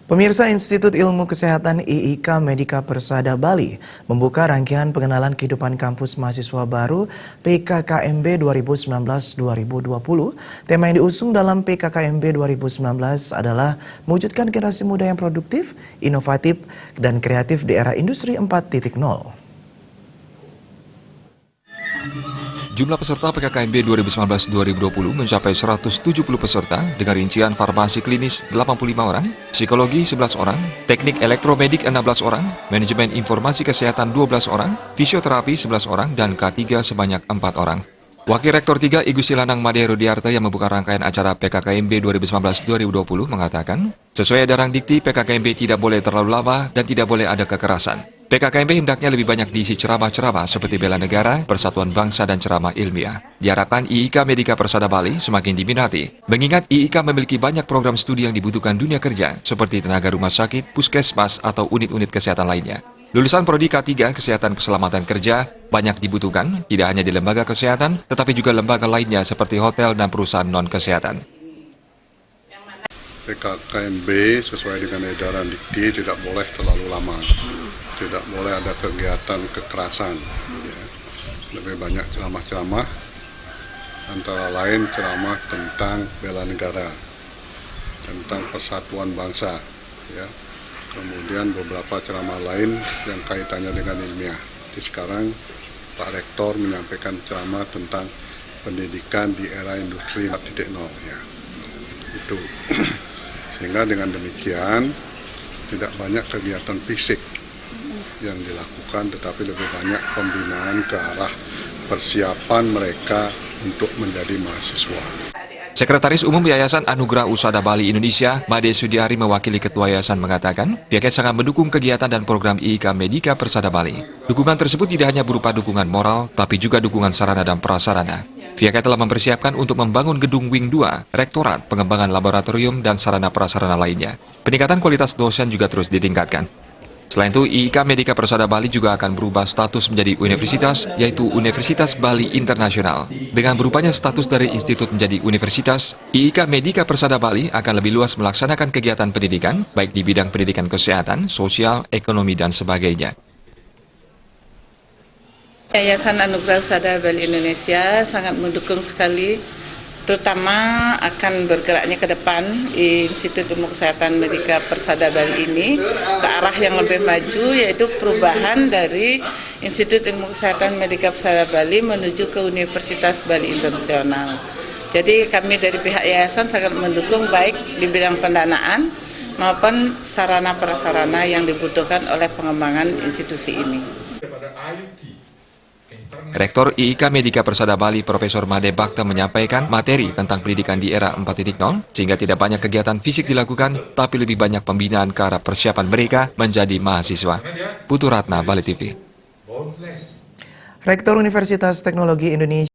Pemirsa, Institut Ilmu Kesehatan IIK Medika Persada Bali membuka rangkaian pengenalan kehidupan kampus mahasiswa baru PKKMB 2019-2020. Tema yang diusung dalam PKKMB 2019 adalah mewujudkan generasi muda yang produktif, inovatif, dan kreatif di era industri 4.0. Jumlah peserta PKKMB 2019-2020 mencapai 170 peserta dengan rincian farmasi klinis 85 orang, psikologi 11 orang, teknik elektromedik 16 orang, manajemen informasi kesehatan 12 orang, fisioterapi 11 orang, dan K3 sebanyak 4 orang. Wakil Rektor 3 Igu Silanang Made Rudiarta yang membuka rangkaian acara PKKMB 2019-2020 mengatakan, sesuai edaran dikti PKKMB tidak boleh terlalu lama dan tidak boleh ada kekerasan. PKKMB hendaknya lebih banyak diisi ceramah-ceramah seperti bela negara, persatuan bangsa, dan ceramah ilmiah. Diharapkan IIK Medika Persada Bali semakin diminati, mengingat IIK memiliki banyak program studi yang dibutuhkan dunia kerja, seperti tenaga rumah sakit, puskesmas, atau unit-unit kesehatan lainnya. Lulusan Prodi K3 Kesehatan Keselamatan Kerja banyak dibutuhkan, tidak hanya di lembaga kesehatan, tetapi juga lembaga lainnya seperti hotel dan perusahaan non-kesehatan. PKKMB sesuai dengan edaran dikti tidak boleh terlalu lama, tidak boleh ada kegiatan kekerasan, ya. Lebih banyak ceramah-ceramah, antara lain ceramah tentang bela negara, tentang persatuan bangsa, ya. Kemudian beberapa ceramah lain yang kaitannya dengan ilmiah. Jadi sekarang Pak Rektor menyampaikan ceramah tentang pendidikan di era industri 4.0, ya. Itu. Sehingga dengan demikian tidak banyak kegiatan fisik yang dilakukan, tetapi lebih banyak pembinaan ke arah persiapan mereka untuk menjadi mahasiswa. Sekretaris Umum Yayasan Anugerah Usada Bali Indonesia, Made Sudiari mewakili Ketua Yayasan mengatakan, pihaknya sangat mendukung kegiatan dan program IIK Medika Persada Bali. Dukungan tersebut tidak hanya berupa dukungan moral, tapi juga dukungan sarana dan prasarana. Pihaknya telah mempersiapkan untuk membangun gedung Wing 2, rektorat, pengembangan laboratorium, dan sarana prasarana lainnya. Peningkatan kualitas dosen juga terus ditingkatkan. Selain itu, IIK Medika Persada Bali juga akan berubah status menjadi universitas, yaitu Universitas Bali Internasional. Dengan berubahnya status dari institut menjadi universitas, IIK Medika Persada Bali akan lebih luas melaksanakan kegiatan pendidikan, baik di bidang pendidikan kesehatan, sosial, ekonomi, dan sebagainya. Yayasan Anugerah Usada Bali Indonesia sangat mendukung sekali, terutama akan bergeraknya ke depan Institut Ilmu Kesehatan Medika Persada Bali ini ke arah yang lebih maju, yaitu perubahan dari Institut Ilmu Kesehatan Medika Persada Bali menuju ke Universitas Bali Internasional. Jadi kami dari pihak yayasan sangat mendukung baik di bidang pendanaan maupun sarana prasarana yang dibutuhkan oleh pengembangan institusi ini. Rektor IIK Medika Persada Bali Profesor Made Bakta menyampaikan materi tentang pendidikan di era 4.0 sehingga tidak banyak kegiatan fisik dilakukan, tapi lebih banyak pembinaan ke arah persiapan mereka menjadi mahasiswa. Putu Ratna, Bali TV. Rektor Universitas Teknologi Indonesia